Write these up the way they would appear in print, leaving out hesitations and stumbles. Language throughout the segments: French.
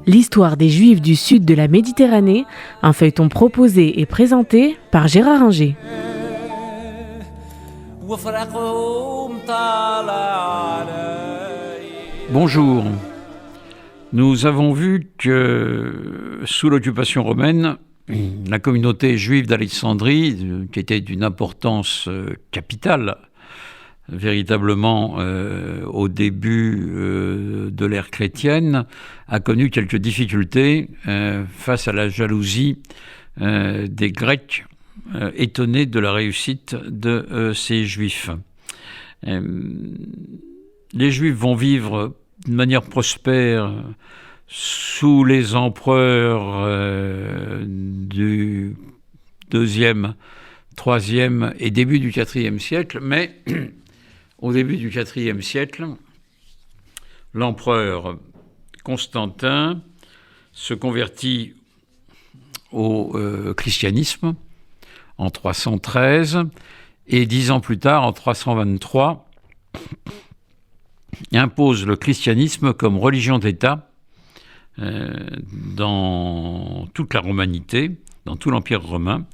L'histoire des Juifs du sud de la Méditerranée, un feuilleton proposé et présenté par Gérard Inger. Bonjour. Nous avons vu que sous l'occupation romaine, la communauté juive d'Alexandrie, qui était d'une importance capitale, véritablement au début de l'ère chrétienne, a connu quelques difficultés face à la jalousie des Grecs, étonnés de la réussite de ces Juifs. Les Juifs vont vivre de manière prospère sous les empereurs du 2e, 3e et début du 4e siècle, mais au début du 4e siècle, l'empereur Constantin se convertit au christianisme en 313 et 10 ans plus tard, en 323, impose le christianisme comme religion d'État dans toute la romanité, dans tout l'Empire romain,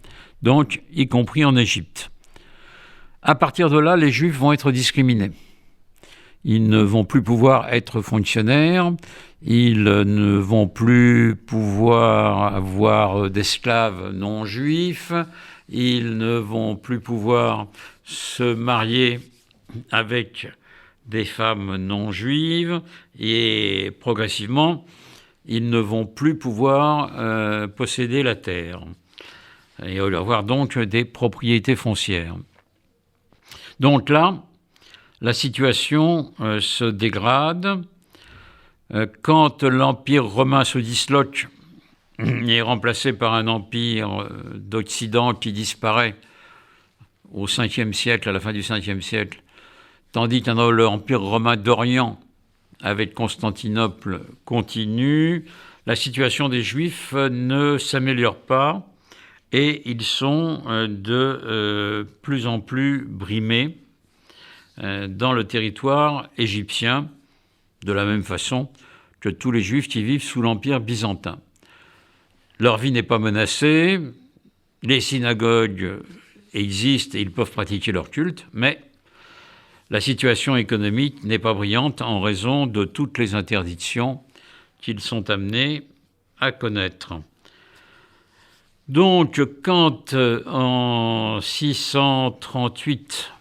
donc y compris en Égypte. À partir de là, les Juifs vont être discriminés. Ils ne vont plus pouvoir être fonctionnaires, ils ne vont plus pouvoir avoir d'esclaves non juifs, ils ne vont plus pouvoir se marier avec des femmes non juives et progressivement, ils ne vont plus pouvoir posséder la terre et avoir donc des propriétés foncières. Donc là, la situation se dégrade. Quand l'Empire romain se disloque et est remplacé par un empire d'Occident qui disparaît au 5e siècle, à la fin du 5e siècle, tandis que l'Empire romain d'Orient, avec Constantinople, continue, la situation des Juifs ne s'améliore pas et ils sont de plus en plus brimés dans le territoire égyptien, de la même façon que tous les Juifs qui vivent sous l'Empire byzantin. Leur vie n'est pas menacée, les synagogues existent et ils peuvent pratiquer leur culte, mais la situation économique n'est pas brillante en raison de toutes les interdictions qu'ils sont amenés à connaître. Donc, quand en 638,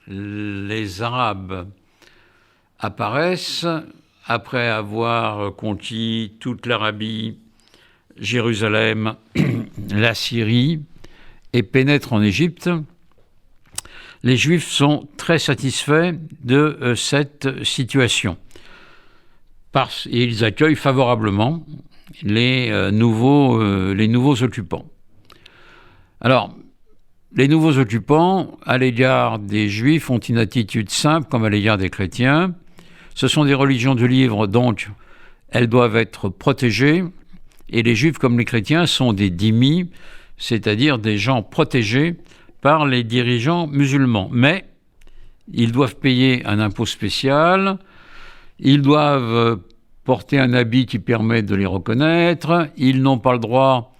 les Arabes apparaissent, après avoir conquis toute l'Arabie, Jérusalem, la Syrie, et pénètrent en Égypte, les Juifs sont très satisfaits de cette situation. Et ils accueillent favorablement les nouveaux occupants. Alors, les nouveaux occupants, à l'égard des Juifs, ont une attitude simple comme à l'égard des chrétiens. Ce sont des religions du livre, donc elles doivent être protégées. Et les Juifs, comme les chrétiens, sont des dhimmi, c'est-à-dire des gens protégés par les dirigeants musulmans. Mais ils doivent payer un impôt spécial, ils doivent porter un habit qui permet de les reconnaître, ils n'ont pas le droit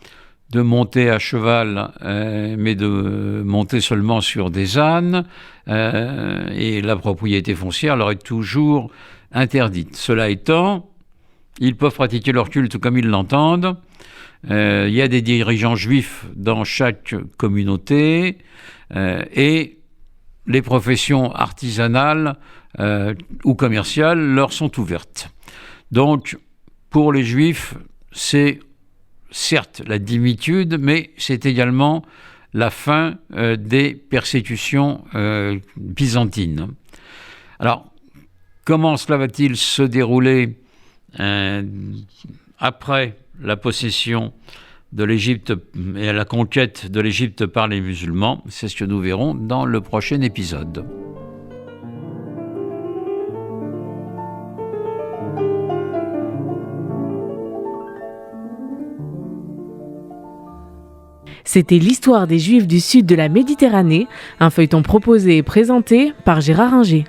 de monter à cheval, mais de monter seulement sur des ânes, et la propriété foncière leur est toujours interdite. Cela étant, ils peuvent pratiquer leur culte comme ils l'entendent. Il y a des dirigeants juifs dans chaque communauté, et les professions artisanales ou commerciales leur sont ouvertes. Donc, pour les Juifs, c'est certes la dhimmitude, mais c'est également la fin des persécutions byzantines. Alors, comment cela va-t-il se dérouler après la possession de l'Égypte et la conquête de l'Égypte par les musulmans? C'est ce que nous verrons dans le prochain épisode. C'était l'histoire des Juifs du sud de la Méditerranée, un feuilleton proposé et présenté par Gérard Inger.